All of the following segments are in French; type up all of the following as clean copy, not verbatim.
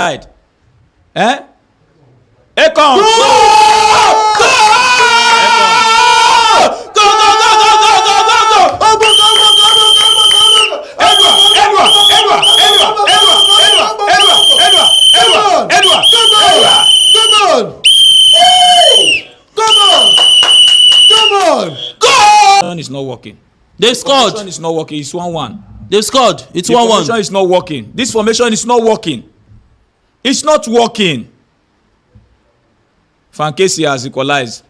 side. Eh? Ekong! It's not working. They scored. Formation is not working. It's 1-1. They scored. It's 1-1. The formation is not working. This formation is not working. It's not working. Fankesi has equalized.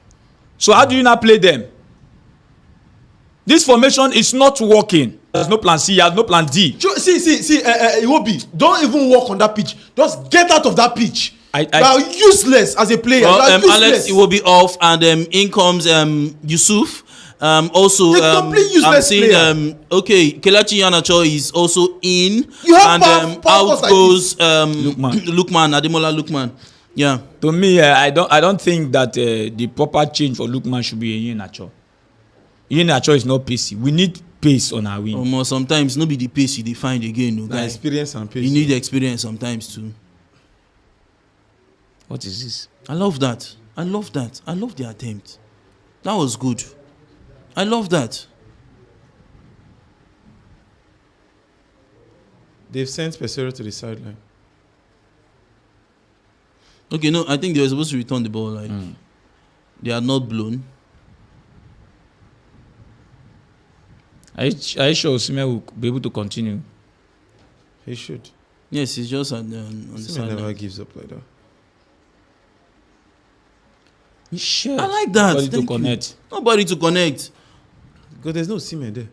So how do you now play them? This formation is not working. There's no plan C. There's no plan D. See, Iwobi, don't even walk on that pitch. Just get out of that pitch. You are useless as a player. Well, Alex Iwobi off, and in comes Yusuf. Also, I'm seeing okay, Kelechi Iheanacho is also in, and out goes Lookman, Ademola Lookman. Yeah. To me, I don't think that the proper change for Lookman should be Iheanacho. Iheanacho is not pacey. We need pace on our wing. Sometimes no be the pace you find again, no, guys. Experience and pace. You need experience sometimes too. What is this? I love that. I love the attempt. That was good. I love that. They've sent Pesero to the sideline. Okay, no, I think they were supposed to return the ball. Like they are not blown. Are you sure Osimhen will be able to continue? He should. Yes, he's just on the sideline. Never gives up like that. Shit. I like that. Nobody to connect. Nobody to connect. Because there's no Osimhen there.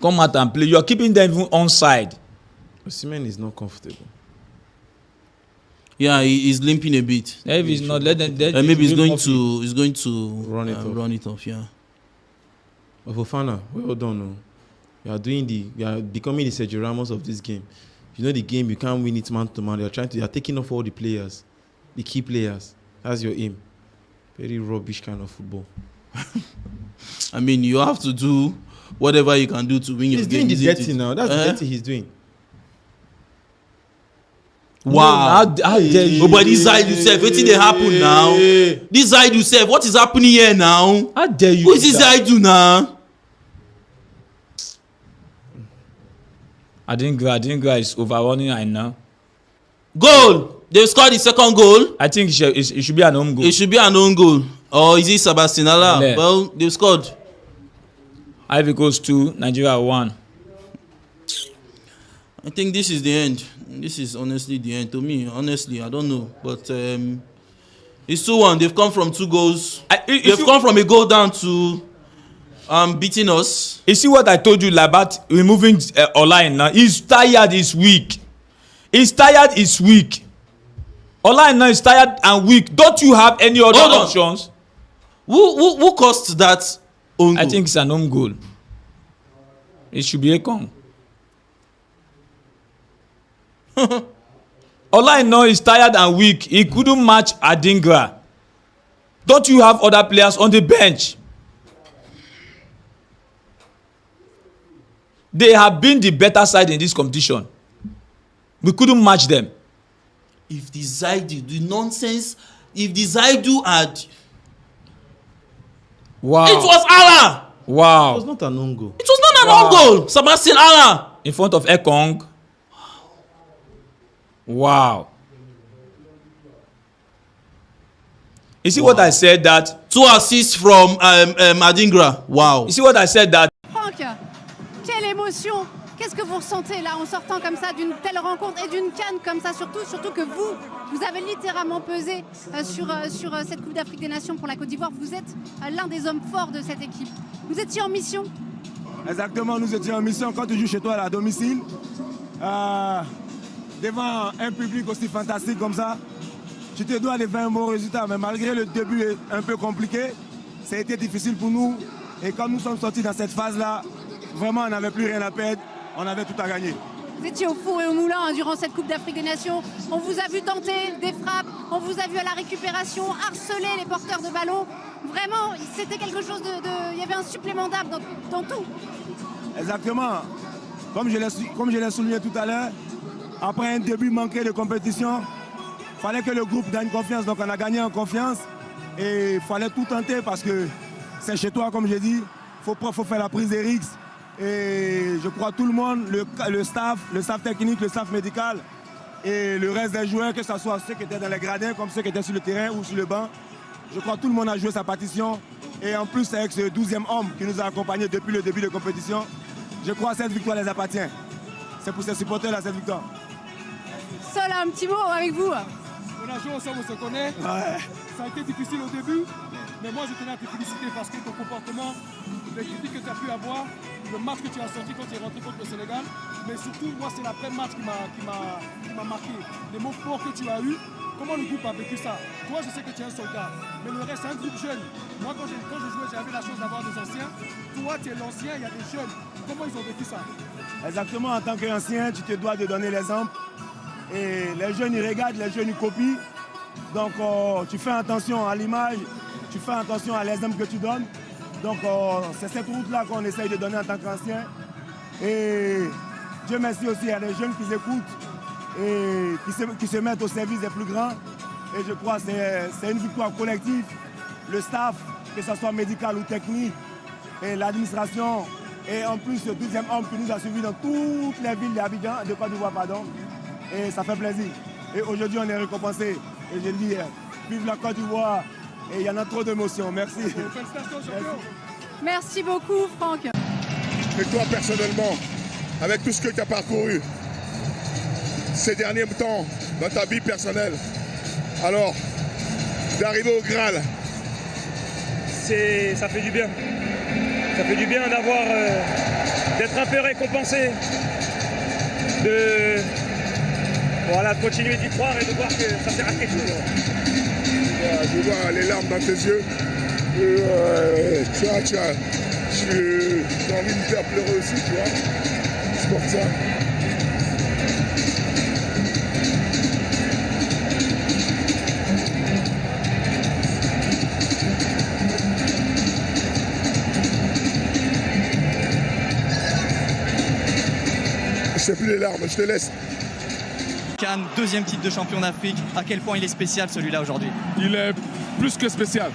Come out and play. You are keeping them even onside. Osimhen is not comfortable. Yeah, he's limping a bit. If he's not, let them. Maybe he's going to run it off. Yeah. But Fofana, well done. You are becoming the Sergio Ramos of this game. You know the game, you can't win it man to man. You are taking off all the players, the key players. That's your aim. Very rubbish kind of football. I mean, you have to do whatever you can do to win your game. He's doing the dirty now. That's the dirty he's doing. Wow. How dare you? Oh, but this side yourself, what did happen now? This side yourself, what is happening here now? How dare you? Who is this side do now? Adingra is overrunning right now. Goal! They scored the second goal. I think it should be an own goal. It should be an own goal. Or is it Sebastian Alla? Yeah. Well, they've scored. Ivory Coast 2, Nigeria 1. I think this is the end. This is honestly the end to me. Honestly, I don't know. But it's 2-1. They've come from 2 goals. They've come from a goal down to beating us. You see what I told you about removing Olain now? He's tired, he's weak. Olain now is tired and weak. Don't you have any other options? Who caused that own goal? I think it's an own goal. It should be Ekong. Olain now is tired and weak. He couldn't match Adingra. Don't you have other players on the bench? They have been the better side in this competition. We couldn't match them. If the Zaidu, the nonsense, if the Zaidu had... Wow. It was Allah. Wow. It was not an own goal. It was not an own goal. Sebastian Allah. In front of Ekong. Wow. You see what I said that... 2 assists from Adingra. Wow. You see what I said that... Franck, quelle émotion! Qu'est-ce que vous ressentez là en sortant comme ça d'une telle rencontre et d'une CAN comme ça, surtout que vous avez littéralement pesé sur cette Coupe d'Afrique des Nations pour la Côte d'Ivoire. Vous êtes l'un des hommes forts de cette équipe. Vous étiez en mission? Exactement, nous étions en mission quand tu joues chez toi à domicile. Devant un public aussi fantastique comme ça, tu te dois de faire un bon résultat. Mais malgré le début un peu compliqué, ça a été difficile pour nous. Et quand nous sommes sortis dans cette phase-là, vraiment on n'avait plus rien à perdre. On avait tout à gagner. Vous étiez au four et au moulin hein, durant cette Coupe d'Afrique des Nations. On vous a vu tenter des frappes, on vous a vu à la récupération, harceler les porteurs de ballon. Vraiment, c'était quelque chose il y avait un supplément d'âme dans tout. Exactement. Comme je l'ai souligné tout à l'heure, après un début manqué de compétition, il fallait que le groupe gagne confiance. Donc on a gagné en confiance et il fallait tout tenter parce que c'est chez toi, comme j'ai dit. Il faut faire la prise des risques. Et je crois tout le monde, le staff technique, le staff médical et le reste des joueurs, que ce soit ceux qui étaient dans les gradins comme ceux qui étaient sur le terrain ou sur le banc. Je crois que tout le monde a joué sa partition. Et en plus, avec ce 12e homme qui nous a accompagnés depuis le début de compétition, je crois que cette victoire les appartient. C'est pour ces supporters-là, cette victoire. Sol, un petit mot avec vous. On a joué ensemble, on se connaît. Ouais. Ça a été difficile au début, mais moi je tenais à te féliciter parce que ton comportement, les critiques que tu as pu avoir, le match que tu as sorti quand tu es rentré contre le Sénégal, mais surtout, moi c'est l'après-match qui m'a marqué. Les mots forts que tu as eus, comment le groupe a vécu ça? Toi, je sais que tu es un soldat, mais le reste, c'est un groupe jeune. Moi, quand je jouais, j'avais la chance d'avoir des anciens. Toi, tu es l'ancien, il y a des jeunes. Comment ils ont vécu ça? Exactement, en tant qu'ancien, tu te dois de donner l'exemple. Et les jeunes, ils regardent, les jeunes, ils copient. Donc, tu fais attention à l'image, tu fais attention à l'exemple que tu donnes. Donc, c'est cette route-là qu'on essaye de donner en tant qu'ancien. Et Dieu merci aussi, il y a des jeunes qui écoutent et qui se mettent au service des plus grands. Et je crois que c'est une victoire collective. Le staff, que ce soit médical ou technique, et l'administration, et en plus le 12e homme qui nous a suivis dans toutes les villes d'Abidjan, de Côte d'Ivoire, pardon. Et ça fait plaisir. Et aujourd'hui, on est récompensé. Et je dis, vive la Côte d'Ivoire. Et il y en a trop d'émotions. Merci. Félicitations, champion. Merci beaucoup, Franck. Et toi, personnellement, avec tout ce que tu as parcouru ces derniers temps dans ta vie personnelle, alors, d'arriver au Graal, ça fait du bien. Ça fait du bien d'être un peu récompensé, de continuer d'y croire et de voir que ça sert à quelque chose. Je vois les larmes dans tes yeux. Tu as envie de me faire pleurer aussi, tu vois. C'est pour ça. Je fais plus les larmes, je te laisse. Cannes, deuxième titre de champion d'Afrique. À quel point il est spécial celui-là aujourd'hui? Il est plus que spécial.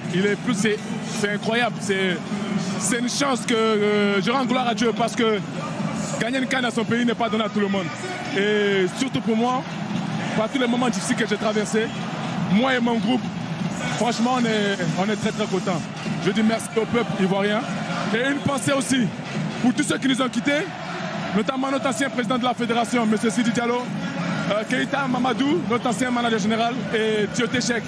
C'est incroyable. C'est une chance que je rends gloire à Dieu parce que gagner une canne à son pays n'est pas donné à tout le monde. Et surtout pour moi, par tous les moments difficiles que j'ai traversés, moi et mon groupe, franchement, on est très très contents. Je dis merci au peuple ivoirien. Et une pensée aussi pour tous ceux qui nous ont quittés, notamment notre ancien président de la fédération, M. Sidi Diallo, Keïta Mamadou, notre ancien manager général, et Tioté Chek.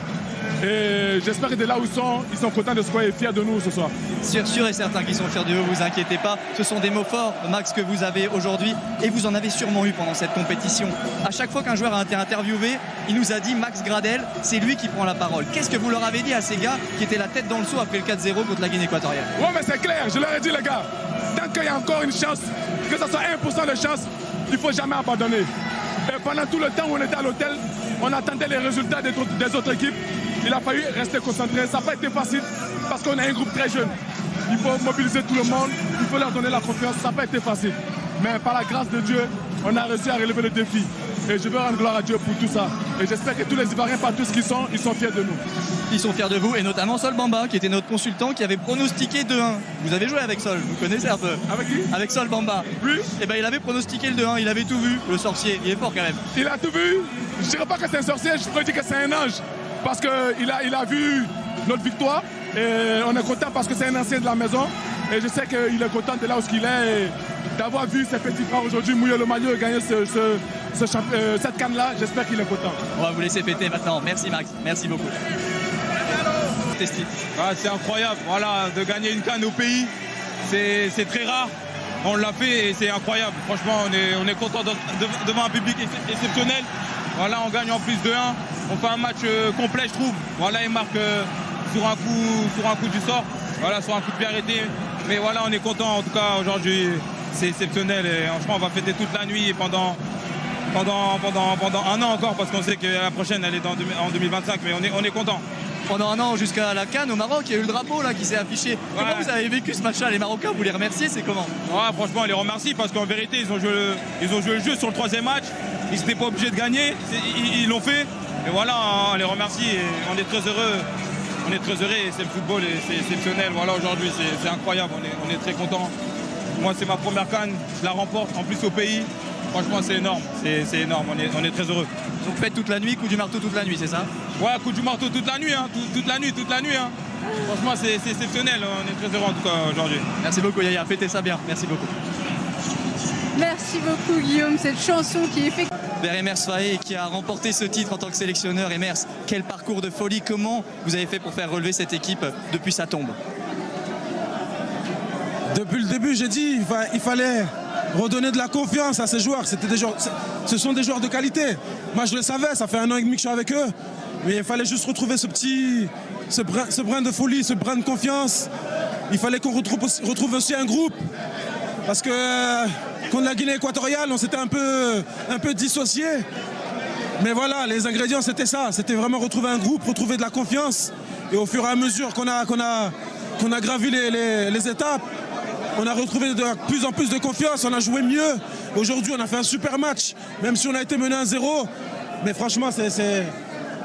Et j'espère que de là où ils sont contents de se voir et fiers de nous ce soir. Sûr et certain qu'ils sont fiers de vous, vous inquiétez pas. Ce sont des mots forts, Max, que vous avez aujourd'hui et vous en avez sûrement eu pendant cette compétition. À chaque fois qu'un joueur a été interviewé, il nous a dit Max Gradel, c'est lui qui prend la parole. Qu'est-ce que vous leur avez dit à ces gars qui étaient la tête dans le seau après le 4-0 contre la Guinée équatoriale? Ouais, mais c'est clair, je leur ai dit les gars, tant qu'il y a encore une chance, que ce soit 1% de chance, il ne faut jamais abandonner. Et pendant tout le temps où on était à l'hôtel, on attendait les résultats des autres équipes. Il a fallu rester concentré. Ça n'a pas été facile parce qu'on est un groupe très jeune. Il faut mobiliser tout le monde, il faut leur donner la confiance. Ça n'a pas été facile. Mais par la grâce de Dieu, on a réussi à relever le défi. Et je veux rendre gloire à Dieu pour tout ça. Et j'espère que tous les Ivoiriens, partout ce qu'ils sont, ils sont fiers de nous. Ils sont fiers de vous, et notamment Sol Bamba, qui était notre consultant, qui avait pronostiqué 2-1. Vous avez joué avec Sol, vous connaissez un peu? Avec qui? Avec Sol Bamba. Oui. Et ben il avait pronostiqué le 2-1, il avait tout vu, le sorcier. Il est fort quand même. Il a tout vu. Je ne dirais pas que c'est un sorcier, je pourrais dire que c'est un ange. Parce qu'il a vu notre victoire. Et on est content parce que c'est un ancien de la maison. Et je sais qu'il est content de là où il est. Et d'avoir vu ses petits frères aujourd'hui mouiller le maillot et gagner cette canne-là, j'espère qu'il est content. On va vous laisser fêter maintenant. Merci Max, merci beaucoup. C'est incroyable, voilà, de gagner une canne au pays, c'est très rare. On l'a fait et c'est incroyable. Franchement, on est content devant un public exceptionnel. Voilà, on gagne en plus de 1. On fait un match complet, je trouve. Voilà, il marque sur un coup du sort. Voilà, sur un coup de pied arrêté. Mais voilà, on est content en tout cas aujourd'hui c'est exceptionnel. Et franchement, on va fêter toute la nuit et pendant un an encore, parce qu'on sait que la prochaine, elle est en 2025, mais on est content. Pendant un an jusqu'à la CAN au Maroc, il y a eu le drapeau là qui s'est affiché. Comment vous avez vécu ce match-là? Les Marocains, vous les remerciez, c'est comment? Franchement, on les remercie parce qu'en vérité, ils ont joué le jeu sur le 3e match. Ils n'étaient pas obligés de gagner, ils l'ont fait. Et voilà, on les remercie et on est très heureux. On est très heureux et c'est le football et c'est exceptionnel. Voilà, aujourd'hui, c'est incroyable. On est très contents. Moi, c'est ma première CAN, je la remporte en plus au pays. Franchement, c'est énorme. C'est énorme. On est très heureux. Donc faites toute la nuit, coup du marteau toute la nuit, c'est ça? Ouais, coup du marteau toute la nuit, hein. toute la nuit. Hein. Franchement, c'est exceptionnel. On est très heureux en tout cas aujourd'hui. Merci beaucoup Yaya, fêtez ça bien. Merci beaucoup. Merci beaucoup Guillaume, cette chanson qui est faite vers Emers Faé qui a remporté ce titre en tant que sélectionneur. Emers, quel parcours de folie, comment vous avez fait pour faire relever cette équipe depuis sa tombe? Depuis le début, j'ai dit il fallait redonner de la confiance à ces joueurs. Ce sont des joueurs de qualité. Moi, je le savais, ça fait 1 an et demi que je suis avec eux. Mais il fallait juste retrouver ce brin de folie, ce brin de confiance. Il fallait qu'on retrouve aussi un groupe. Parce que contre la Guinée équatoriale, on s'était un peu dissocié. Mais voilà, les ingrédients, c'était ça. C'était vraiment retrouver un groupe, retrouver de la confiance. Et au fur et à mesure qu'on a gravi les étapes, on a retrouvé de plus en plus de confiance, on a joué mieux. Aujourd'hui, on a fait un super match, même si on a été mené 1-0. Mais franchement, il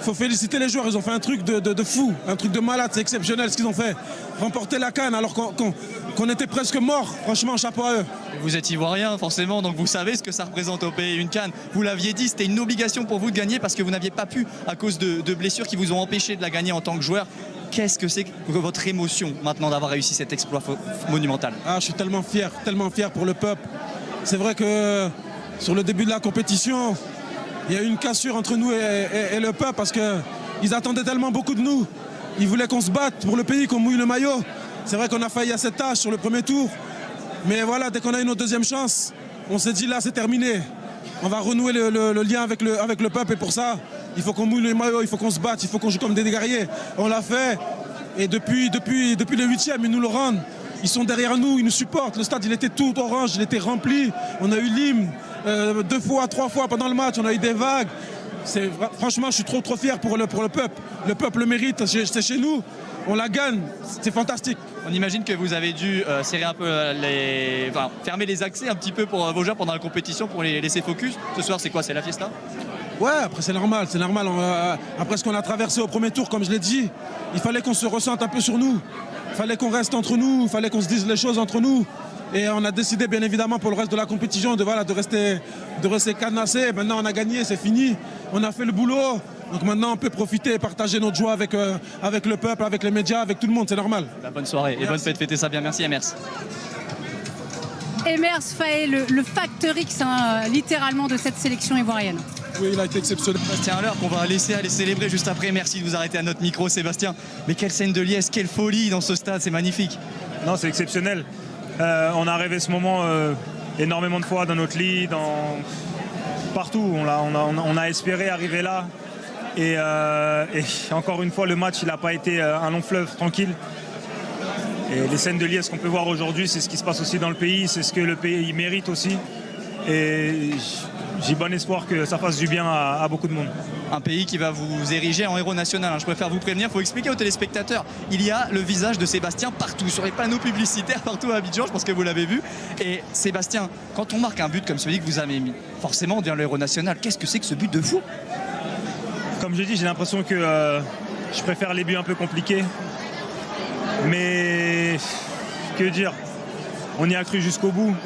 faut féliciter les joueurs, ils ont fait un truc de fou, un truc de malade, c'est exceptionnel ce qu'ils ont fait. Remporter la CAN alors qu'on était presque mort, franchement, chapeau à eux. Vous êtes ivoirien forcément, donc vous savez ce que ça représente au pays, une CAN. Vous l'aviez dit, c'était une obligation pour vous de gagner parce que vous n'aviez pas pu à cause de blessures qui vous ont empêché de la gagner en tant que joueur. Qu'est-ce que c'est que votre émotion maintenant d'avoir réussi cet exploit monumental? Je suis tellement fier pour le peuple. C'est vrai que sur le début de la compétition, il y a eu une cassure entre nous et le peuple parce qu'ils attendaient tellement beaucoup de nous. Ils voulaient qu'on se batte pour le pays, qu'on mouille le maillot. C'est vrai qu'on a failli à cette tâche sur le premier tour. Mais voilà, dès qu'on a eu notre deuxième chance, on s'est dit là c'est terminé. On va renouer le lien avec le peuple et pour ça, il faut qu'on mouille le maillot, il faut qu'on se batte, il faut qu'on joue comme des guerriers. On l'a fait et depuis le 8e, ils nous le rendent. Ils sont derrière nous, ils nous supportent. Le stade, il était tout orange, il était rempli. On a eu l'hymne 2 fois, 3 fois pendant le match, on a eu des vagues. Franchement, je suis trop fier pour le peuple. Le peuple le mérite, c'est chez nous. On la gagne, c'est fantastique. On imagine que vous avez dû serrer un peu fermer les accès un petit peu pour vos joueurs pendant la compétition pour les laisser focus. Ce soir, c'est quoi? C'est la fiesta? Ouais, après c'est normal. Après ce qu'on a traversé au premier tour, comme je l'ai dit, il fallait qu'on se ressente un peu sur nous. Il fallait qu'on reste entre nous, il fallait qu'on se dise les choses entre nous. Et on a décidé bien évidemment pour le reste de la compétition de rester cadenassé. Maintenant on a gagné, c'est fini. On a fait le boulot. Donc maintenant on peut profiter et partager notre joie avec le peuple, avec les médias, avec tout le monde, c'est normal. Bonne soirée et bonne fête, fêtez ça bien. Merci Emers. Emers Faé, le facteur X littéralement de cette sélection ivoirienne. Oui, il a été exceptionnel. Sébastien Haller qu'on va laisser aller célébrer juste après. Merci de vous arrêter à notre micro Sébastien. Mais quelle scène de liesse, quelle folie dans ce stade, c'est magnifique. Non, c'est exceptionnel. On a rêvé ce moment énormément de fois dans notre lit, partout. On a espéré arriver là. Et encore une fois, le match, il n'a pas été un long fleuve tranquille. Et les scènes de liesse qu'on peut voir aujourd'hui, c'est ce qui se passe aussi dans le pays, c'est ce que le pays mérite aussi. Et j'ai bon espoir que ça fasse du bien à beaucoup de monde. Un pays qui va vous ériger en héros national. Je préfère vous prévenir, il faut expliquer aux téléspectateurs. Il y a le visage de Sébastien partout, sur les panneaux publicitaires, partout à Abidjan, je pense que vous l'avez vu. Et Sébastien, quand on marque un but comme celui que vous avez mis, forcément on devient le héros national. Qu'est-ce que c'est que ce but de fou? Comme je dis, j'ai l'impression que je préfère les buts un peu compliqués. Mais que dire, on y a cru jusqu'au bout.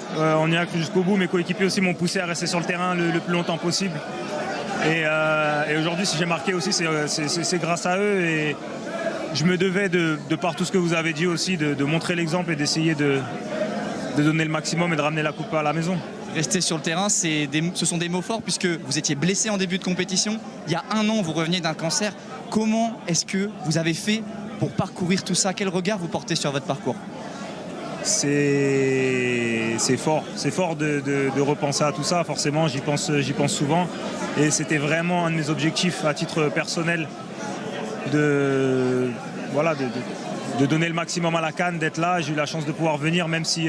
Mes coéquipiers aussi m'ont poussé à rester sur le terrain le plus longtemps possible. Et aujourd'hui, si j'ai marqué aussi, c'est grâce à eux. Et je me devais, de par tout ce que vous avez dit aussi, de montrer l'exemple et d'essayer de donner le maximum et de ramener la coupe à la maison. Rester sur le terrain, ce sont des mots forts puisque vous étiez blessé en début de compétition. Il y a 1 an, vous reveniez d'un cancer. Comment est-ce que vous avez fait pour parcourir tout ça? Quel regard vous portez sur votre parcours? C'est fort de repenser à tout ça, forcément, j'y pense souvent. Et c'était vraiment un de mes objectifs à titre personnel de donner le maximum à la CAN, d'être là. J'ai eu la chance de pouvoir venir, même si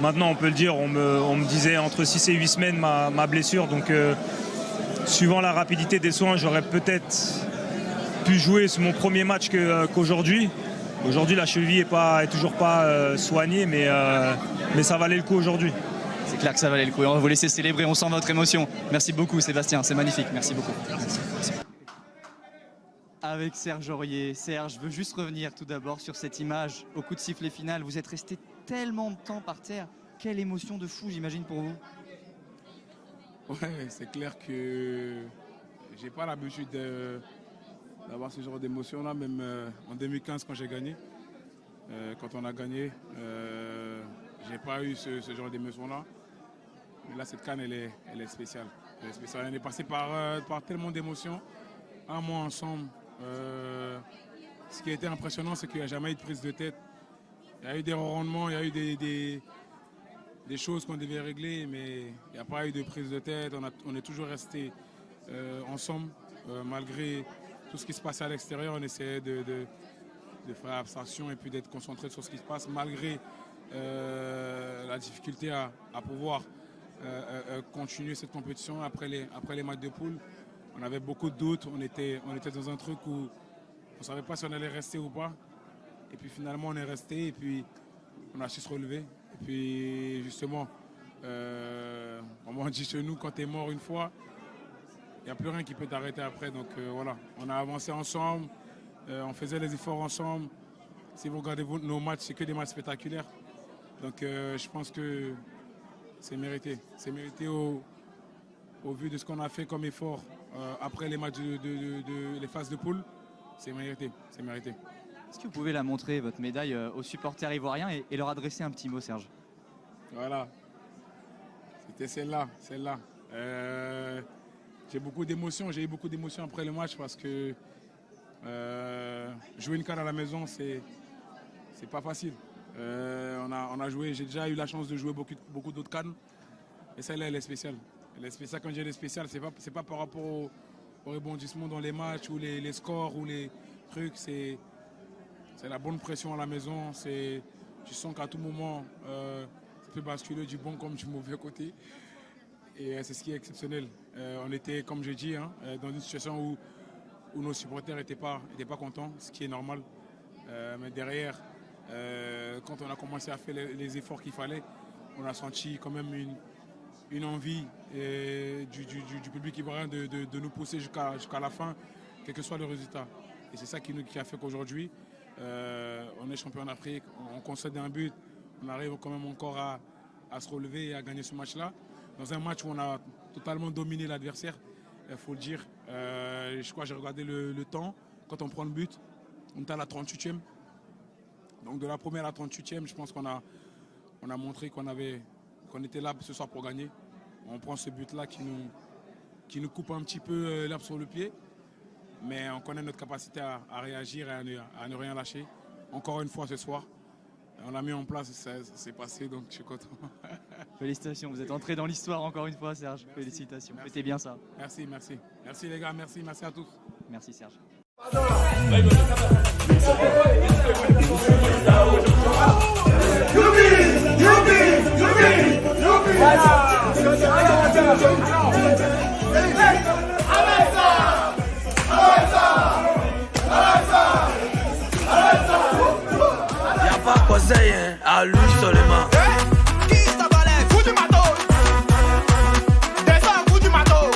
maintenant on peut le dire, on me disait entre 6 et 8 semaines ma blessure. Donc suivant la rapidité des soins, j'aurais peut-être pu jouer sur mon premier match qu'aujourd'hui. Aujourd'hui, la cheville est toujours pas soignée, mais ça valait le coup aujourd'hui. C'est clair que ça valait le coup. Et on va vous laisser célébrer, on sent votre émotion. Merci beaucoup Sébastien, c'est magnifique. Merci beaucoup. Merci. Avec Serge Aurier. Serge, je veux juste revenir tout d'abord sur cette image au coup de sifflet final. Vous êtes resté tellement de temps par terre. Quelle émotion de fou, j'imagine, pour vous. Ouais, c'est clair que j'ai pas l'habitude d'avoir ce genre d'émotion-là, même en 2015 quand j'ai gagné. Quand on a gagné, j'ai pas eu ce genre d'émotion-là. Mais là, cette CAN, elle est spéciale. Elle est spéciale. Elle est passée par tellement d'émotions, un mois ensemble. Ce qui a été impressionnant, c'est qu'il n'y a jamais eu de prise de tête. Il y a eu des rendements, il y a eu des choses qu'on devait régler, mais il n'y a pas eu de prise de tête. On est toujours resté ensemble, malgré tout ce qui se passait à l'extérieur. On essayait de faire abstraction et puis d'être concentré sur ce qui se passe, malgré la difficulté à pouvoir continuer cette compétition après les matchs de poule. On avait beaucoup de doutes, on était dans un truc où on ne savait pas si on allait rester ou pas. Et puis finalement on est resté et puis on a su se relever. Et puis justement, comme on dit chez nous, quand tu es mort une fois, il n'y a plus rien qui peut t'arrêter après. Donc voilà, on a avancé ensemble, on faisait les efforts ensemble. Si vous regardez nos matchs, c'est que des matchs spectaculaires. Donc je pense que c'est mérité. C'est mérité au vu de ce qu'on a fait comme effort après les matchs les phases de poule. C'est mérité, c'est mérité. Est-ce que vous pouvez la montrer, votre médaille, aux supporters ivoiriens et leur adresser un petit mot, Serge? Voilà, c'était celle-là. J'ai eu beaucoup d'émotions après le match parce que jouer une CAN à la maison, c'est pas facile. On a joué, j'ai déjà eu la chance de jouer beaucoup d'autres CAN, et celle-là, elle est spéciale. Elle est spéciale. Quand j'ai des spéciales, c'est pas par rapport au rebondissement dans les matchs ou les scores ou les trucs, c'est la bonne pression à la maison. Tu sens qu'à tout moment, ça peut basculer du bon comme du mauvais côté. Et c'est ce qui est exceptionnel. On était, comme je dis, dans une situation où nos supporters n'étaient pas contents, ce qui est normal. Mais derrière, quand on a commencé à faire les efforts qu'il fallait, on a senti quand même une envie du public ivoirien de nous pousser jusqu'à la fin, quel que soit le résultat. Et c'est ça qui a fait qu'aujourd'hui, on est champion d'Afrique, on concède un but, on arrive quand même encore à se relever et à gagner ce match-là. Dans un match où on a totalement dominé l'adversaire, il faut le dire. Je crois que j'ai regardé le temps, quand on prend le but, on est à la 38e. Donc de la première à la 38e, je pense qu'on a montré qu'on était là ce soir pour gagner. On prend ce but-là qui nous coupe un petit peu l'herbe sur le pied. Mais on connaît notre capacité à réagir et à ne rien lâcher. Encore une fois ce soir, on l'a mis en place, c'est passé, donc je suis content. Félicitations, vous êtes entré dans l'histoire encore une fois, Serge. Merci. Félicitations, faites bien ça. Merci. Merci les gars, merci à tous. Merci Serge. Y'a pas conseil, à lui seulement. Qui ça balèze? Coup du matos. Descends, coup du matos.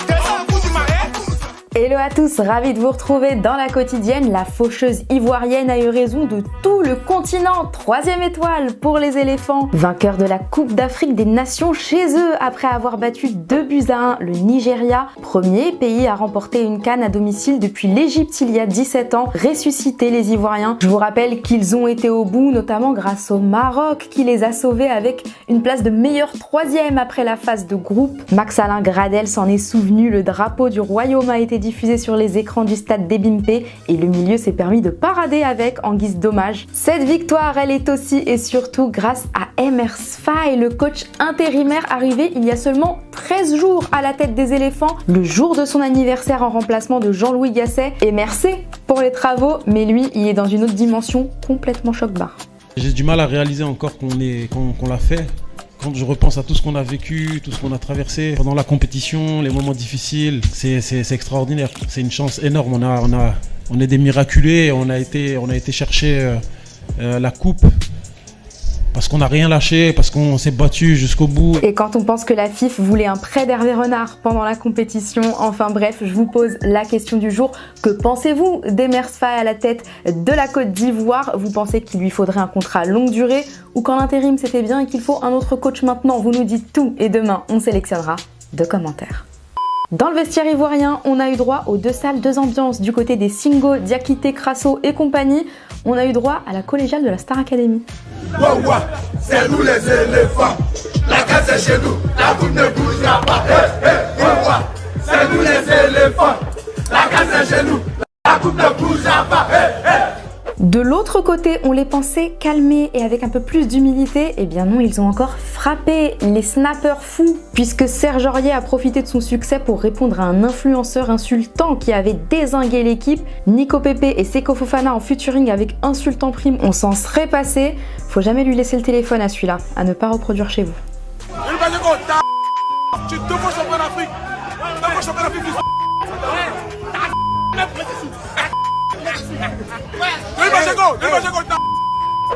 Descends, coup du matos. Hello à tous, ravi de vous retrouver dans la quotidienne. La faucheuse ivoirienne a eu raison de tout le continent. 3e étoile pour les éléphants. Vainqueur de la Coupe d'Afrique des Nations chez eux après avoir battu 2-1 le Nigeria. Premier pays à remporter une CAN à domicile depuis l'Égypte il y a 17 ans. Ressusciter les Ivoiriens. Je vous rappelle qu'ils ont été au bout, notamment grâce au Maroc qui les a sauvés avec une place de meilleur 3e après la phase de groupe. Max-Alain Gradel s'en est souvenu. Le drapeau du royaume a été diffusé diffusée sur les écrans du stade d'Ebimpe et le milieu s'est permis de parader avec en guise d'hommage. Cette victoire, elle est aussi et surtout grâce à Emers Faye, le coach intérimaire arrivé il y a seulement 13 jours à la tête des éléphants, le jour de son anniversaire en remplacement de Jean-Louis Gasset. Et merci pour les travaux, mais lui, il est dans une autre dimension complètement choc-barre. J'ai du mal à réaliser encore qu'on l'a fait. Quand je repense à tout ce qu'on a vécu, tout ce qu'on a traversé pendant la compétition, les moments difficiles, c'est extraordinaire. C'est une chance énorme. On est des miraculés. On a été chercher la coupe parce qu'on n'a rien lâché, parce qu'on s'est battu jusqu'au bout. Et quand on pense que la FIF voulait un prêt d'Hervé Renard pendant la compétition, enfin bref, je vous pose la question du jour. Que pensez-vous d'Emers Faye à la tête de la Côte d'Ivoire? Vous pensez qu'il lui faudrait un contrat longue durée ou qu'en intérim c'était bien et qu'il faut un autre coach maintenant? Vous nous dites tout et demain on sélectionnera 2 commentaires. Dans le vestiaire ivoirien, on a eu droit aux 2 salles, 2 ambiances. Du côté des Singo, Diakité, Crasso et compagnie, on a eu droit à la collégiale de la Star Academy. Wow, c'est nous les éléphants, la case est chez nous, la coupe ne bougera pas. C'est nous les éléphants, la case est chez nous, la coupe ne bougera pas. De l'autre côté, on les pensait calmés et avec un peu plus d'humilité. Eh bien non, ils ont encore frappé les snappers fous, puisque Serge Aurier a profité de son succès pour répondre à un influenceur insultant qui avait dézingué l'équipe. Nico Pepe et Seko Fofana en featuring avec Insultant Prime, on s'en serait passé. Faut jamais lui laisser le téléphone à celui-là, à ne pas reproduire chez vous. Tu te vois champion d'Afrique.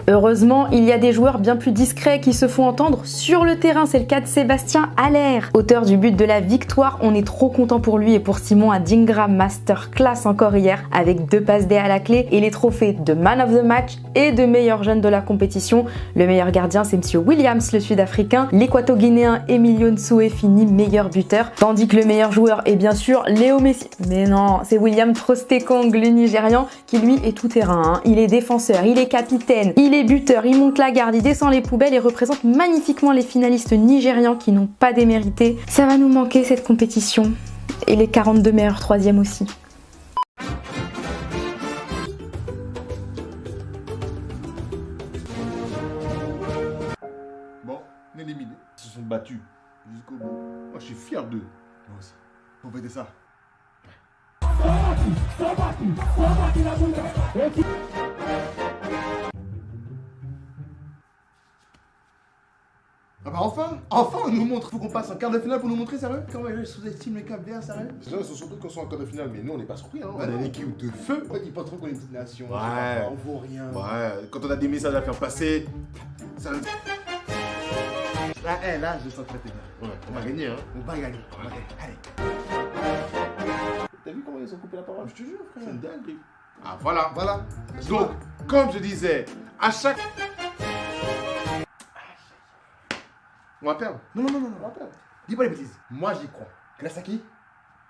Heureusement, il y a des joueurs bien plus discrets qui se font entendre sur le terrain. C'est le cas de Sébastien Haller, auteur du but de la victoire. On est trop content pour lui et pour Simon Adingra, masterclass encore hier, avec 2 passes D à la clé et les trophées de Man of the Match et de meilleur jeune de la compétition. Le meilleur gardien, c'est Monsieur Williams, le Sud-Africain. L'équato-guinéen Emilio Nsoué finit meilleur buteur, tandis que le meilleur joueur est bien sûr Léo Messi. Mais non, c'est William Trostekong, le Nigérian, qui lui est tout terrain. Il est défenseur, il est capitaine, il est buteur, il monte la garde, il descend les poubelles et représente magnifiquement les finalistes nigérians qui n'ont pas démérité. Ça va nous manquer cette compétition. Et les 42 meilleurs 3e aussi. Bon, éliminés. Ils se sont battus jusqu'au bout. Moi, je suis fier d'eux. Moi aussi. Faut fêter ça. Ah bah enfin on nous montre, faut qu'on passe en quart de finale pour nous montrer, sérieux? Comment ils sous-estiment les Cap Verts, sérieux? Les gens ils sont surpris qu'on soit en quart de finale, mais nous on n'est pas surpris, hein. On a une équipe de feu. Ouais, ils pensent trop qu'on est une petite nation. Ouais. On vaut rien. Ouais, quand on a des messages à faire passer, ça... Là, je sens très bien. Ouais, on va gagner, hein. On va gagner. Allez. T'as vu comment ils ont coupé la parole? Je te jure, frère. C'est une dinguerie. Ah, voilà. Voilà. Donc, comme je disais, à chaque... On va perdre. Non, on va perdre. Dis pas les bêtises. Moi, j'y crois. Grâce à qui?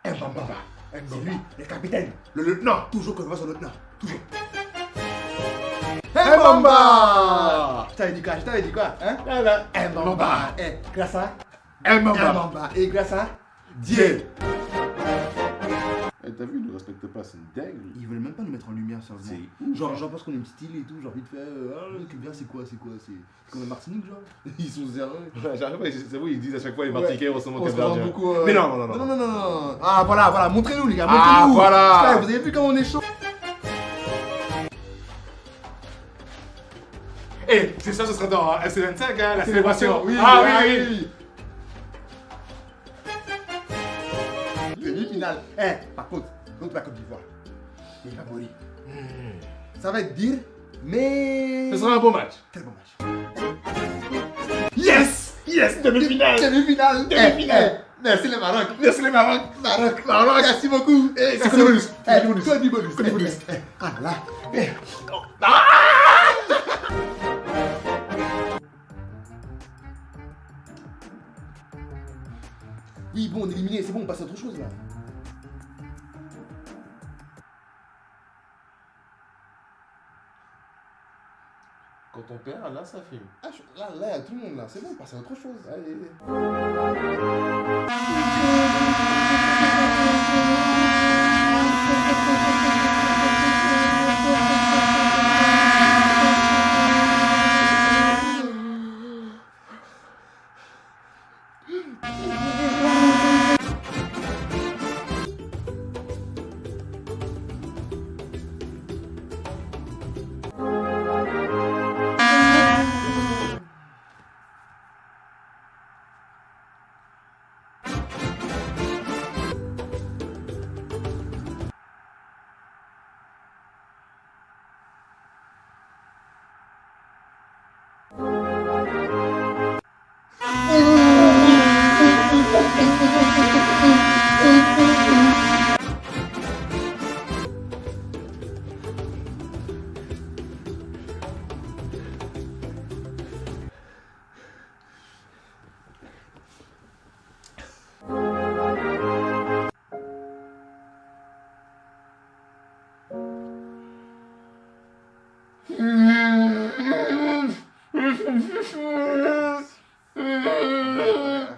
Mbamba. C'est lui, le capitaine. Le lieutenant. Toujours qu'on voit son lieutenant. Toujours. Mbamba. Je t'avais dit quoi? Hein? Mbamba. Grâce à Mbamba. Et grâce à Dieu. T'as vu, ils ne respectent pas, c'est une dinguerie. Ils veulent même pas nous mettre en lumière, sérieusement. Genre parce qu'on est style et tout, genre vite fait, le Cap Vert c'est quoi? C'est comme la Martinique, genre? Ils sont sérieux. C'est vous, ils disent à chaque fois les Martiniquais ressemblent au Cap Vert. Mais non. Ah voilà, montrez-nous les gars, montrez-nous. Voilà. Vous avez vu comment on est chaud? Eh, c'est ça, ce sera dans SN25, hein, la célébration. Oui. Demi-finale. Par contre la Côte d'Ivoire, il va mourir. Ça va être dur, mais... Ce sera un beau match. Quel beau match. Yes, demi-finale. Merci les Maroc. Merci beaucoup. C'est quoi le bonus? Quoi du bonus? Ah là. Oui, bon, on est éliminé, c'est bon, on passe à autre chose là. Quand on perd, là, ça filme. Ah, là, il y a tout le monde là, c'est bon, on passe à autre chose. Allez.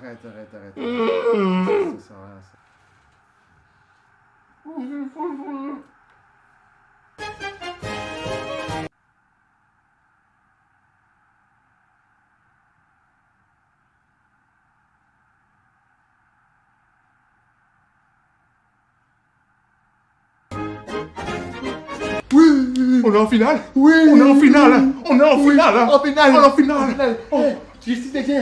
Arrête. Ça sert à rien, ça. On est en finale. Oui. On est en finale. On est en finale. En finale. On est en finale. Je suis Dieu.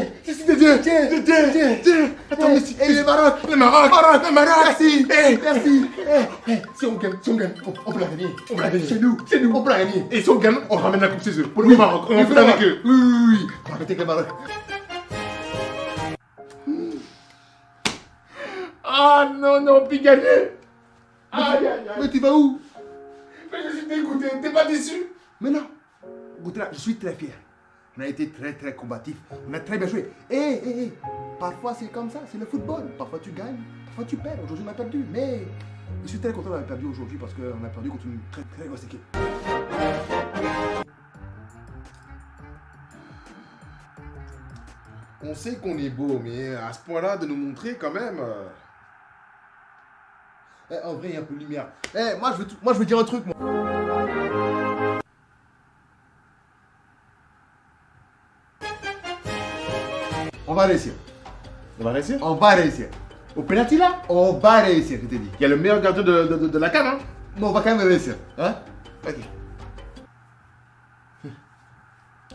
Attends, et le Maroc. Le Maroc. Merci. Si on gagne, on peut la gagner. On peut la gagner. C'est nous. On peut la gagner. Et si on gagne, on ramène la coupe chez eux. Pour le Maroc. On fait avec eux. Oui. On va avec le Maroc. Ah non, puis gagner. Aïe. Mais tu vas où? Mais je suis dégoûté. T'es pas déçu? Mais non. Goutela, je suis très fier. On a été très combatifs. On a très bien joué. Parfois c'est comme ça, c'est le football. Parfois tu gagnes, parfois tu perds. Aujourd'hui on a perdu. Mais je suis très content d'avoir perdu aujourd'hui parce qu'on a perdu contre une très grosse équipe. On sait qu'on est beau, mais à ce point-là, de nous montrer quand même... En vrai, il y a un peu de lumière. Moi, je veux dire un truc, moi. On va réussir. On va réussir? On va réussir. Au penalty là, on va réussir, je t'ai dit. Il y a le meilleur gardien de la CAN, hein? Mais on va quand même réussir. Hein? Ok.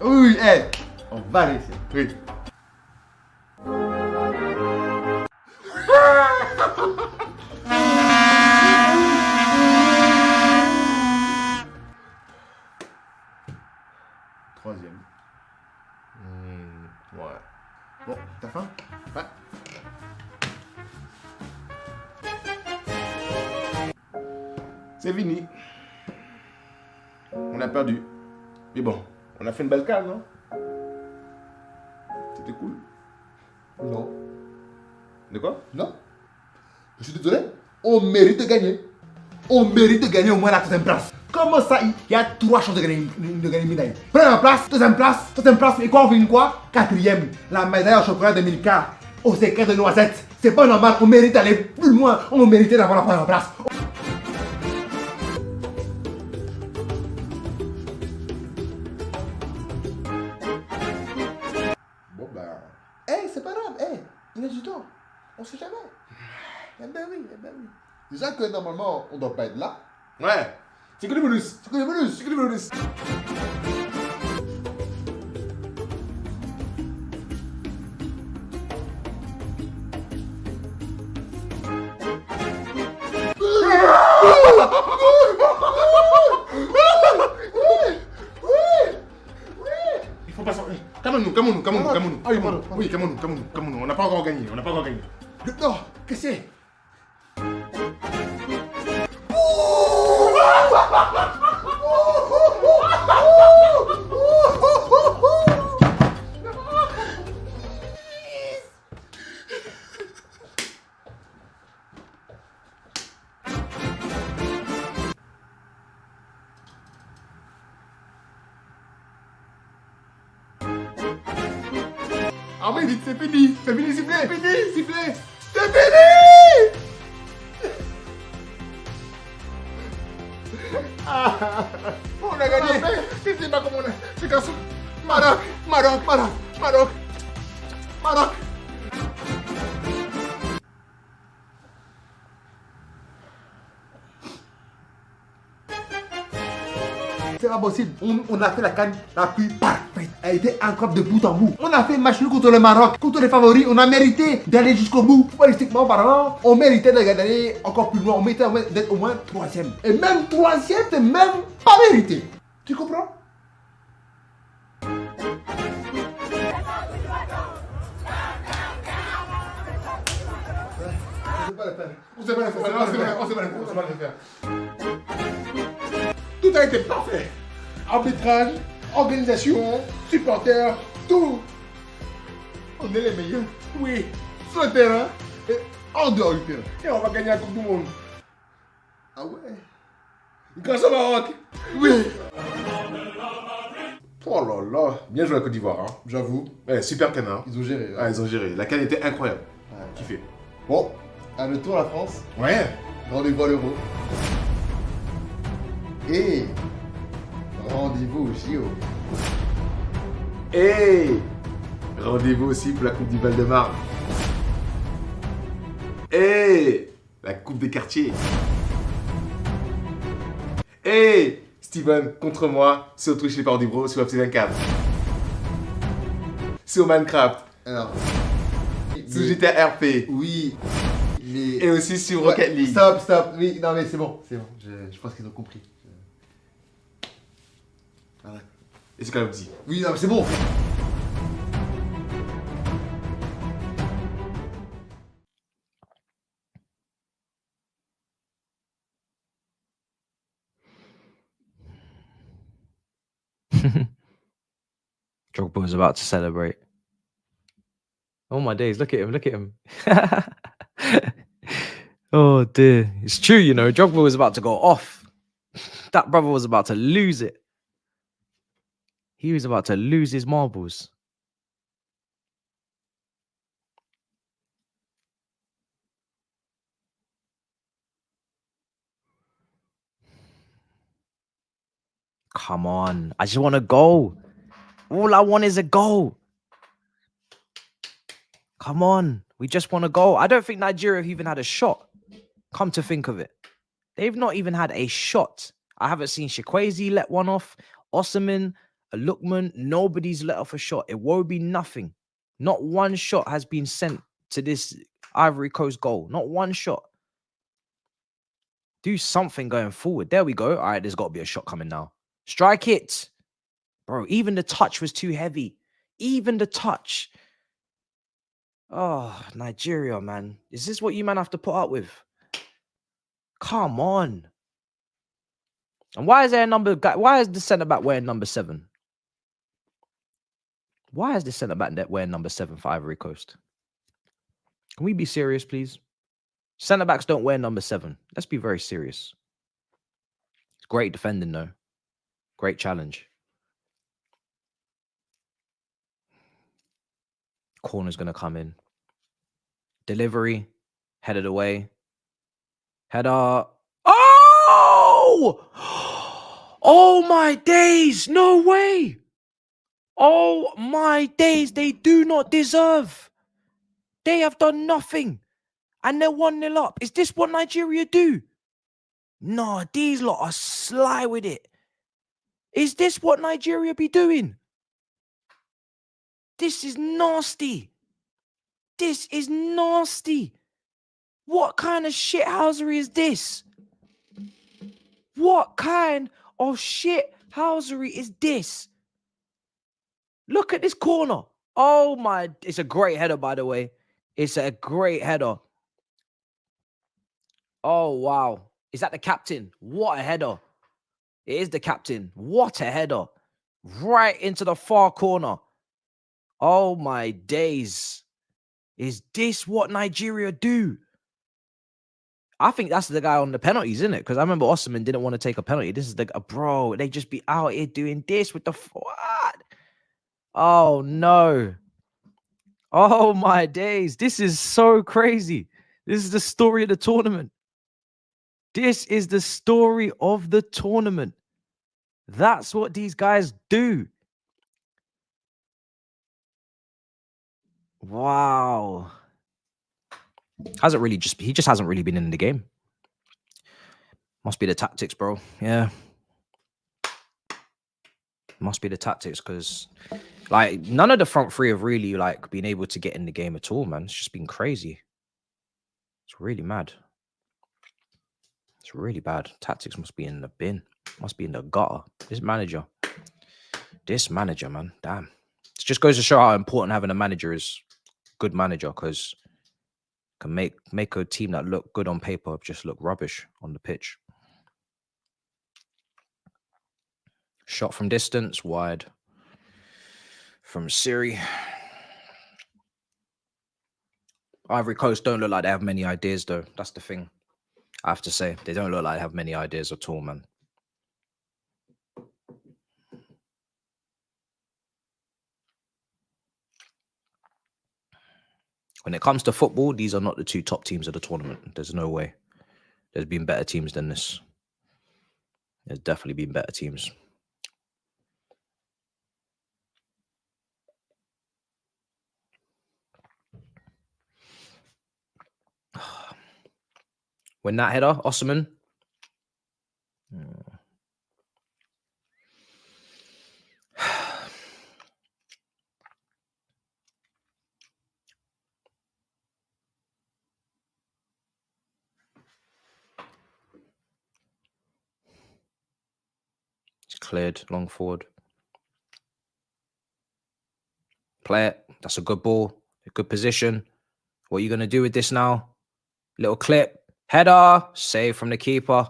Oui, on va réussir. Oui. Troisième. Ouais. Bon, t'as faim? Ouais. C'est fini. On a perdu. Mais bon, on a fait une belle case, non? C'était cool. Non. De quoi? Non. Je suis désolé. On mérite de gagner. On mérite de gagner au moins la troisième place. Comment ça? Il y a 3 chances de gagner une médaille. Première place, deuxième place, et quoi, on finit quoi? Quatrième. La médaille au championnat 2004 au secret de Noisette. C'est pas normal, on mérite d'aller plus loin. On mérite d'avoir la première place. Bon bah... C'est pas grave, il a du temps. On sait jamais. Eh ben oui. Déjà que normalement, on doit pas être là. Ouais. C'est que du bonus. Il faut pas sortir. Calmons-nous. Oui, calmons-nous. On n'a pas encore gagné. Non, qu'est-ce que c'est? Ah oui, c'est fini, sifflez. C'est fini. On a gagné. C'est pas comme on a. C'est comme ça. Maroc, Maroc, Maroc, Maroc, Maroc. C'est pas possible. On a fait la canne la plus parfaite. Elle a été incroyable de bout en bout. On a fait un match nul contre le Maroc, contre les favoris. On a mérité d'aller jusqu'au bout. Footballistiquement parlant, on méritait d'aller encore plus loin. On méritait d'être au moins 3e. Et même 3e, c'est même pas mérité. Tu comprends? On sait pas le faire. Tout a été parfait. Arbitrage, organisation, supporters, tout. On est les meilleurs. Oui, sur le terrain et en dehors du terrain. Et on va gagner la Coupe du Monde. Ah ouais? Grâce au Maroc. Oui. Oh là là. Bien joué la Côte d'Ivoire, hein. J'avoue. Ouais, super canard. Ils ont géré. Ah, ils ont géré. La canne était incroyable. Ouais. Kiffé. Bon, à le tour la France. Ouais. Rendez-vous à l'Euro. Et rendez-vous au JO. Et rendez-vous aussi pour la Coupe du Val-de-Marne. Et la Coupe des quartiers. Et Steven contre moi sur Twitch les Parents du Bro sur FC 24. Sur Minecraft. Alors. Sur GTA RP. Oui. Mais... Et aussi sur Rocket League. Stop. Oui, non mais c'est bon. Je pense qu'ils ont compris. Voilà. Et c'est quand même dit. Oui, non mais c'est bon. Drogba was about to celebrate. Oh my days, look at him. Oh dear. It's true, you know, Drogba was about to go off. That brother was about to lose it. He was about to lose his marbles. Come on. I just want a goal. All I want is a goal. Come on. We just want a goal. I don't think Nigeria have even had a shot. Come to think of it. They've not even had a shot. I haven't seen Shikwezi let one off. Osimhen, Lookman, nobody's let off a shot. It won't be nothing. Not one shot has been sent to this Ivory Coast goal. Not one shot. Do something going forward. There we go. All right, there's got to be a shot coming now. Strike it. Bro, even the touch was too heavy. Even the touch. Oh, Nigeria, man. Is this what you man have to put up with? Come on. And why is there a number guy? Why is the centre back wearing number 7? Why is the centre back wearing number 7 for Ivory Coast? Can we be serious, please? Centre backs don't wear number 7. Let's be very serious. It's great defending, though. Great challenge. Corner's going to come in. Delivery. Headed away. Header. Oh! Oh my days. No way. Oh my days. They do not deserve. They have done nothing. And they're 1-0 up. Is this what Nigeria do? No, these lot are sly with it. Is this what Nigeria be doing? This is nasty. This is nasty. What kind of shithousery is this? What kind of shithousery is this? Look at this corner. Oh my, it's a great header, by the way. It's a great header. Oh, wow. Is that the captain? What a header. It is the captain. What a header. Right into the far corner. Oh my days. Is this what Nigeria do? I think that's the guy on the penalties, isn't it? Because I remember Osimhen didn't want to take a penalty. This is the bro. They just be out here doing this with the what? Oh no. Oh my days. This is so crazy. This is the story of the tournament. This is the story of the tournament. That's what these guys do. Wow. He just hasn't really been in the game. Must be the tactics, bro. Yeah. Must be the tactics, because like none of the front three have really like been able to get in the game at all, man. It's just been crazy. It's really mad. It's really bad. Tactics must be in the bin. Must be in the gutter. This manager, man. Damn. It just goes to show how important having a manager is. Good manager, because can make a team that look good on paper just look rubbish on the pitch. Shot from distance, wide from Siri. Ivory Coast don't look like they have many ideas, though. That's the thing. I have to say, they don't look like they have many ideas at all, man. When it comes to football, these are not the two top teams of the tournament. There's no way. There's been better teams than this. There's definitely been better teams. When that header, Osman. It's cleared, long forward. Play it. That's a good ball. A good position. What are you going to do with this now? Little clip. Header. Save from the keeper.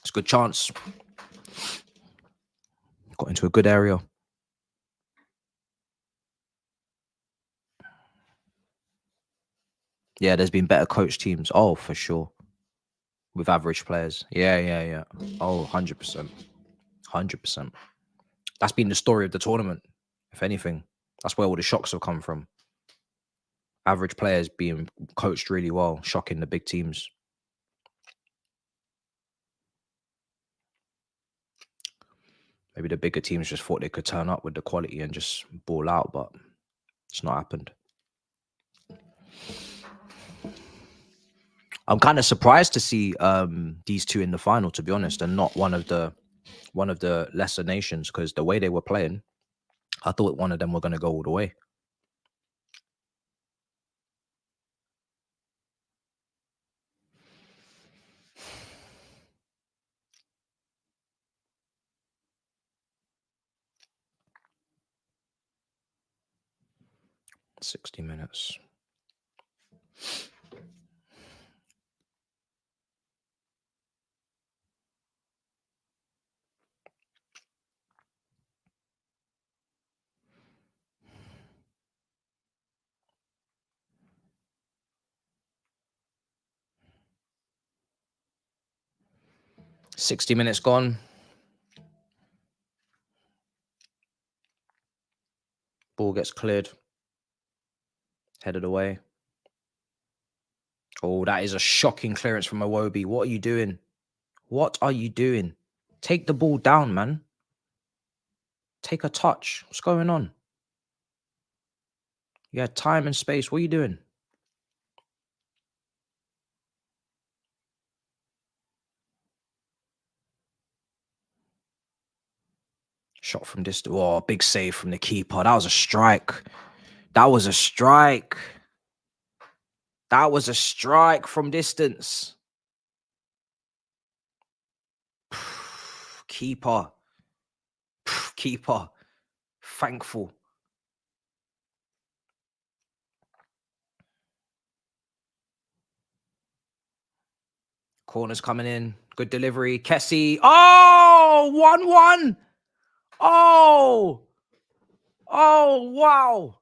It's a good chance. Got into a good area. Yeah, there's been better coach teams. Oh, for sure. With average players. Yeah. Oh, 100%. 100%. That's been the story of the tournament, if anything. That's where all the shocks have come from. Average players being coached really well, shocking the big teams. Maybe the bigger teams just thought they could turn up with the quality and just ball out, but it's not happened. I'm kind of surprised to see these two in the final, to be honest, and not one of the lesser nations, because the way they were playing, I thought one of them were going to go all the way. $60 minutes. $60 minutes gone. Ball gets cleared. Headed away. Oh, that is a shocking clearance from Iwobi. What are you doing? What are you doing? Take the ball down, man. Take a touch. What's going on? You had time and space. What are you doing? Shot from distance. Oh, big save from the keeper. That was a strike. That was a strike. That was a strike from distance. Keeper. Keeper. Thankful. Corners coming in. Good delivery. Kessie. Oh, 1-1. Oh, wow.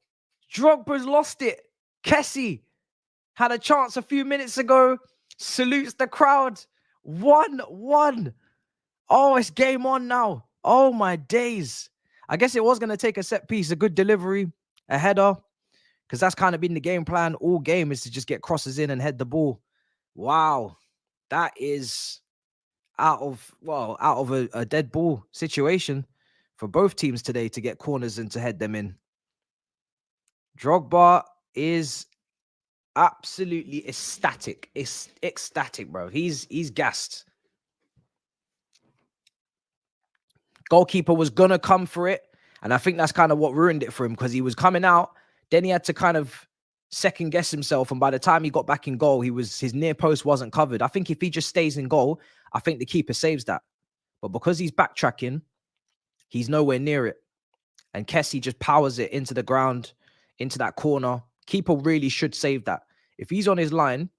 Drogba's lost it. Kessie had a chance a few minutes ago. Salutes the crowd. 1-1. Oh, it's game on now. Oh, my days. I guess it was going to take a set piece, a good delivery, a header. because that's kind of been the game plan all game, is to just get crosses in and head the ball. Wow, that is out of a dead ball situation for both teams today to get corners and to head them in. Drogba is absolutely ecstatic. It's ecstatic, bro. He's gassed. Goalkeeper was gonna come for it, and I think that's kind of what ruined it for him, because he was coming out, then he had to kind of second guess himself, and by the time he got back in goal, his near post wasn't covered. I think if he just stays in goal, I think the keeper saves that. But because he's backtracking, he's nowhere near it. And Kessie just powers it into the ground, into that corner. Keeper really should save that. If he's on his line,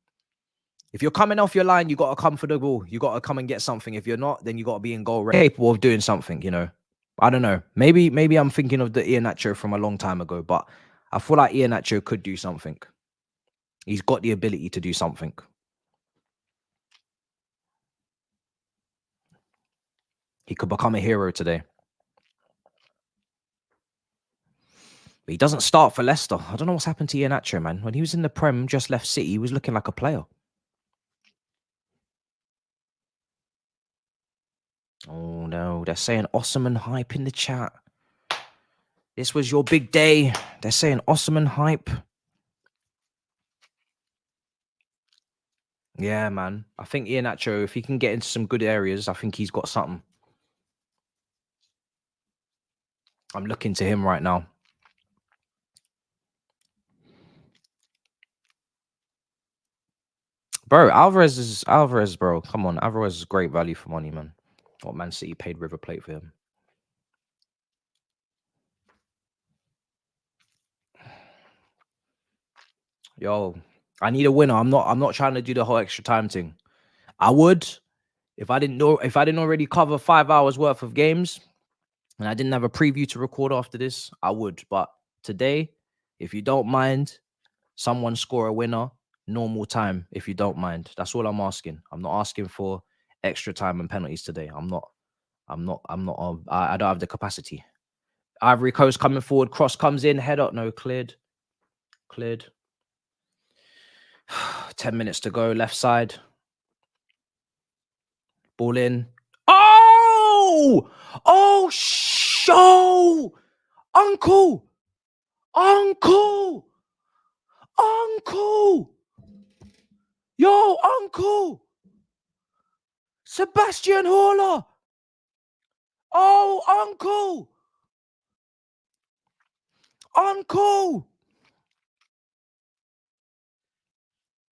if you're coming off your line, you got to come for the ball. You got to come and get something. If you're not, then you got to be in goal, capable of doing something, you know. I don't know. Maybe I'm thinking of the Iheanacho from a long time ago, but I feel like Iheanacho could do something. He's got the ability to do something. He could become a hero today. But he doesn't start for Leicester. I don't know what's happened to Iheanacho, man. When he was in the Prem, just left City, he was looking like a player. Oh, no. They're saying Osman hype in the chat. This was your big day. They're saying Osman hype. Yeah, man. I think Iheanacho, if he can get into some good areas, I think he's got something. I'm looking to him right now. Bro, Alvarez, bro. Come on. Alvarez is great value for money, man. What Man City paid River Plate for him. Yo, I need a winner. I'm not trying to do the whole extra time thing. I would, if I didn't already cover 5 hours worth of games and I didn't have a preview to record after this, I would. But today, if you don't mind, someone score a winner, normal time, if you don't mind. That's all I'm asking. I'm not asking for extra time and penalties today. I don't have the capacity. Ivory Coast coming forward, cross comes in, head up, no, cleared. 10 minutes to go, left side. Ball in. Oh! Oh, show! Uncle! Yo, Uncle! Sebastian Haller! Oh, Uncle!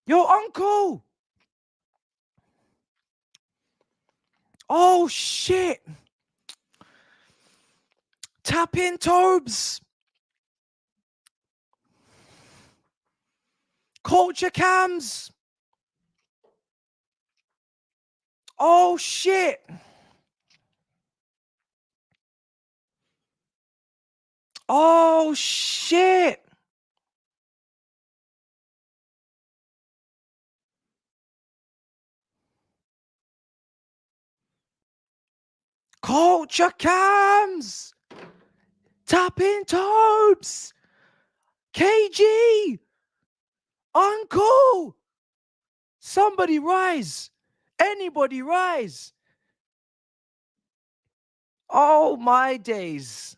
Yo, Uncle! Oh, shit! Tap in, Tobes! Culture cams! Oh, shit! Oh, shit! Culture cams! Tap in, Tobes! KG! Uncle! Somebody rise! Anybody rise! Oh, my days.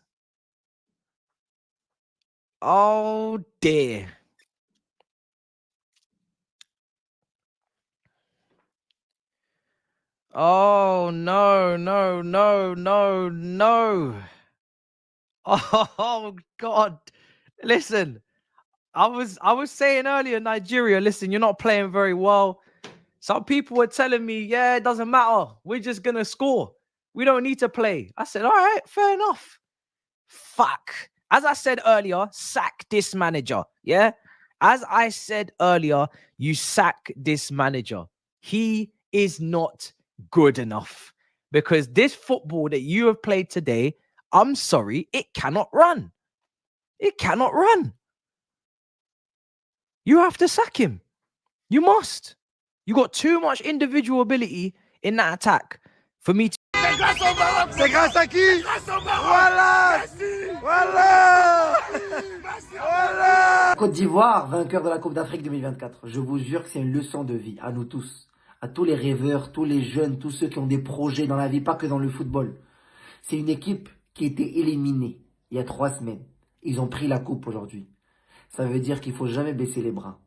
Oh, dear. Oh, no. Oh, God. Listen, I was saying earlier, Nigeria, listen, you're not playing very well. Some people were telling me, yeah, it doesn't matter. We're just going to score. We don't need to play. I said, all right, fair enough. Fuck. As I said earlier, sack this manager. Yeah? As I said earlier, you sack this manager. He is not good enough. Because this football that you have played today, I'm sorry, it cannot run. It cannot run. You have to sack him. You must. You got too much individual ability in that attack for me to... C'est grâce à qui? Voilà! Voilà. Voilà. Côte d'Ivoire, vainqueur de la Coupe d'Afrique 2024. Je vous jure que c'est une leçon de vie à nous tous. À tous les rêveurs, tous les jeunes, tous ceux qui ont des projets dans la vie, pas que dans le football. C'est une équipe qui a été éliminée il y a 3 semaines. Ils ont pris la coupe aujourd'hui. Ça veut dire qu'il faut jamais baisser les bras.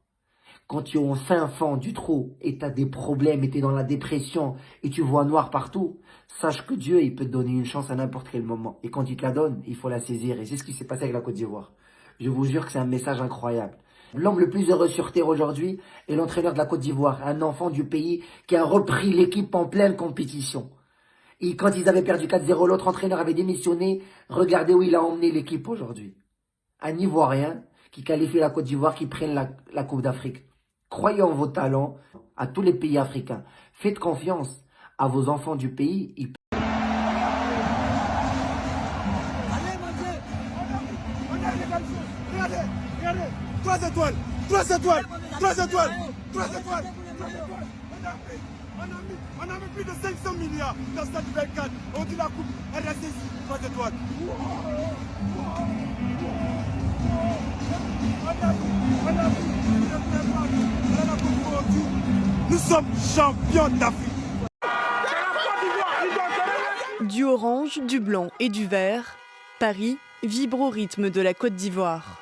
Quand tu es au fin fond du trou et tu as des problèmes et tu es dans la dépression et tu vois noir partout, sache que Dieu, il peut te donner une chance à n'importe quel moment. Et quand il te la donne, il faut la saisir. Et c'est ce qui s'est passé avec la Côte d'Ivoire. Je vous jure que c'est un message incroyable. L'homme le plus heureux sur terre aujourd'hui est l'entraîneur de la Côte d'Ivoire, un enfant du pays qui a repris l'équipe en pleine compétition. Et quand ils avaient perdu 4-0, l'autre entraîneur avait démissionné. Regardez où il a emmené l'équipe aujourd'hui. Un Ivoirien qui qualifie la Côte d'Ivoire, qui prenne la Coupe d'Afrique. Croyez en vos talents, à tous les pays africains. Faites confiance à vos enfants du pays. Regardez, 3 étoiles, 3 étoiles, 3 étoiles, 3 étoiles. On a mis plus de 500 milliards dans cette nouvelle carte. On dit la coupe, elle reste ici, 3 étoiles. Nous sommes champions d'Afrique. Du orange, du blanc et du vert, Paris vibre au rythme de la Côte d'Ivoire.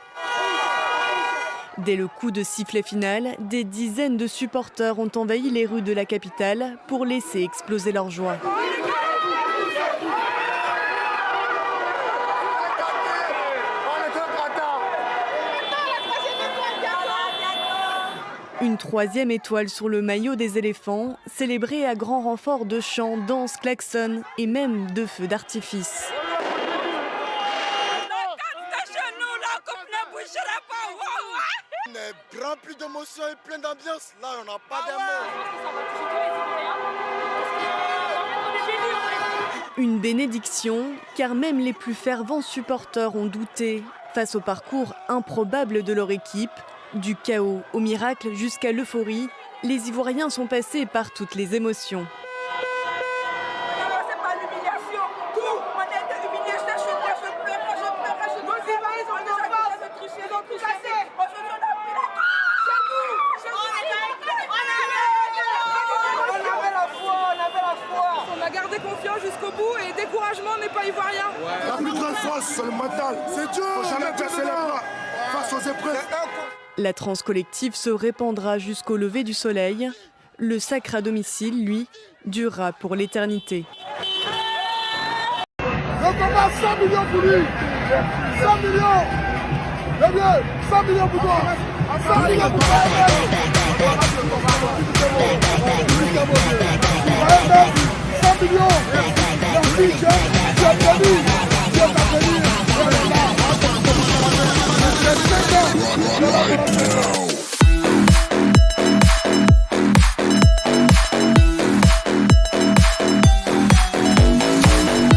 Dès le coup de sifflet final, des dizaines de supporters ont envahi les rues de la capitale pour laisser exploser leur joie. Une 3e étoile sur le maillot des éléphants, célébrée à grand renfort de chants, danses, klaxons et même de feux d'artifice. On est rempli d'émotions et plein d'ambiance. Là, on n'a pas de mots. Une bénédiction, car même les plus fervents supporters ont douté face au parcours improbable de leur équipe. Du chaos au miracle jusqu'à l'euphorie, les Ivoiriens sont passés par toutes les émotions. On a gardé confiance jusqu'au bout et découragement n'est pas ivoirien. La plus grande force, c'est le mental. C'est Dieu. Faut jamais baisser les bras face aux épreuves. La transe collective se répandra jusqu'au lever du soleil. Le sacre à domicile, lui, durera pour l'éternité. Le combat 100 millions pour lui. 100 millions. Eh bien, 100 millions pour toi. 100 millions pour toi. 100 millions. Merci, tu as béni. Tu as béni.